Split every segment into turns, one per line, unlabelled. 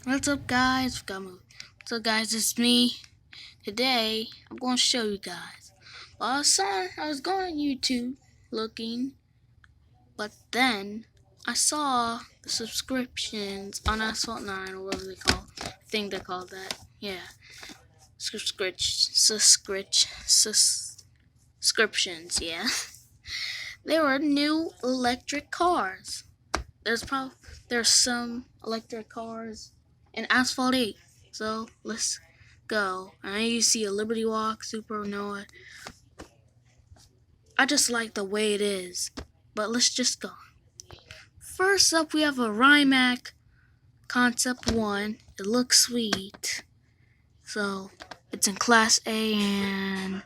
What's up, guys? What's up, guys? It's me. Today, I'm going to show you guys. Well, I was going on YouTube looking, but then I saw the subscriptions on Asphalt 9, or whatever they call it. I think they call that. Yeah. Subscriptions, yeah. There were new electric cars. There's some electric cars in Asphalt 8. So let's go. I know you see a Liberty Walk, Supernova. I just like the way it is. But let's just go. First up, we have a Rimac Concept 1. It looks sweet. So it's in Class A, and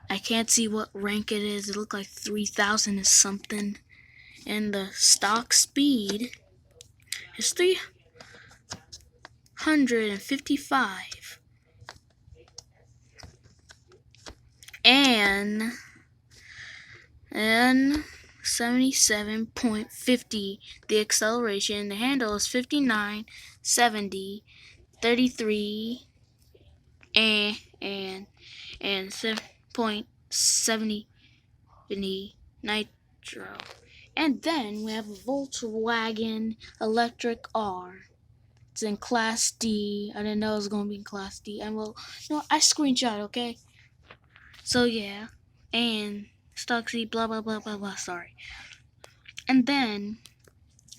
I can't see what rank it is. It looked like 3,000 is something. And the stock speed is 355. And 77.50 the acceleration. The handle is 59, 70, 33, and 7.70 nitro. And then we have a Volkswagen Electric R. It's in Class D. I didn't know it was going to be in Class D. And well, no, I screenshot, okay? So yeah, and stock seat, blah blah blah blah blah. Sorry. And then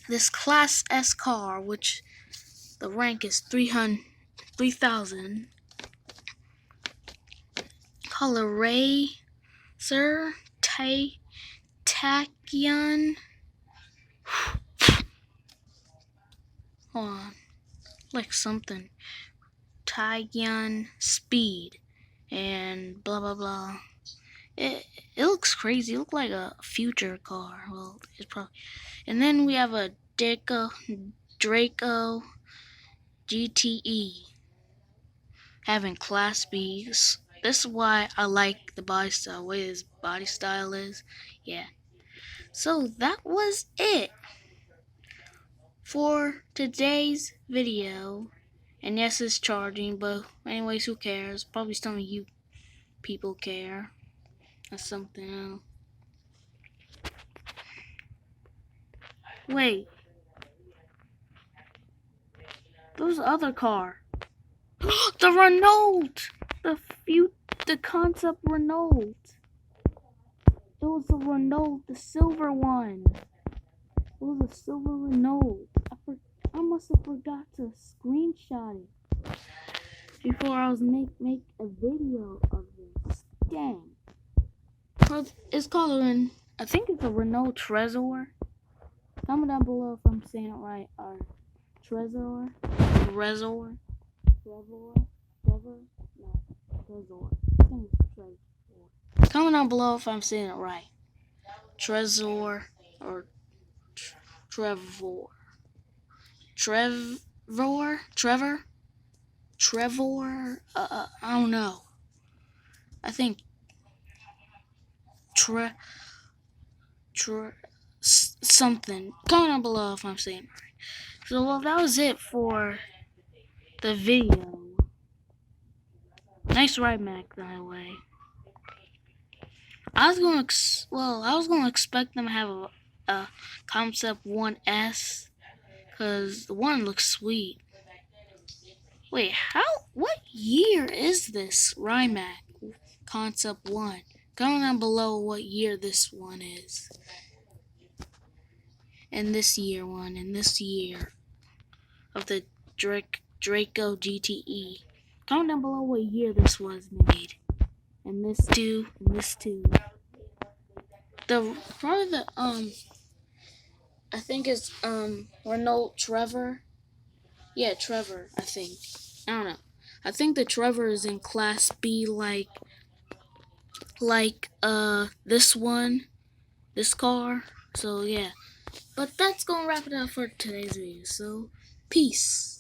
this Class S car, which the rank is 3,000, color Racer Tachyon. Hold on, like something. Tachyon Speed and blah blah blah. It looks crazy. It looks like a future car. Well, it's probably. And then we have a Draco GTE having Class B's. This is why I like the body style. The way his body style is. Yeah. So that was it for today's video. And yes, it's charging, but anyways, who cares? Probably some of you people care. That's something else. Wait. There's other car. The Renault! The concept Renault. It was the Renault, the silver one. It was a silver Renault. I must have forgot to screenshot it before I was make a video of this. Dang. Well, it's called I think it's a Renault Trezor. Comment down below if I'm saying it right. Trezor. No, Trezor. I think it's Trezor. Comment down below if I'm saying it right. Trezor or Trevor. I don't know. I think something. Comment down below if I'm saying it right. So, well, that was it for the video. Nice ride, Mac, by the way. I was gonna expect them to have a Concept 1S, cause the one looks sweet. Wait, what year is this Rimac Concept 1? Comment down below what year this one is. And this year of the Draco GTE. Comment down below what year this was made. And this too. I think it's Renault Trevor. Yeah, Trevor, I think. I don't know. I think the Trevor is in Class B, like this car. So yeah. But that's gonna wrap it up for today's video. So peace.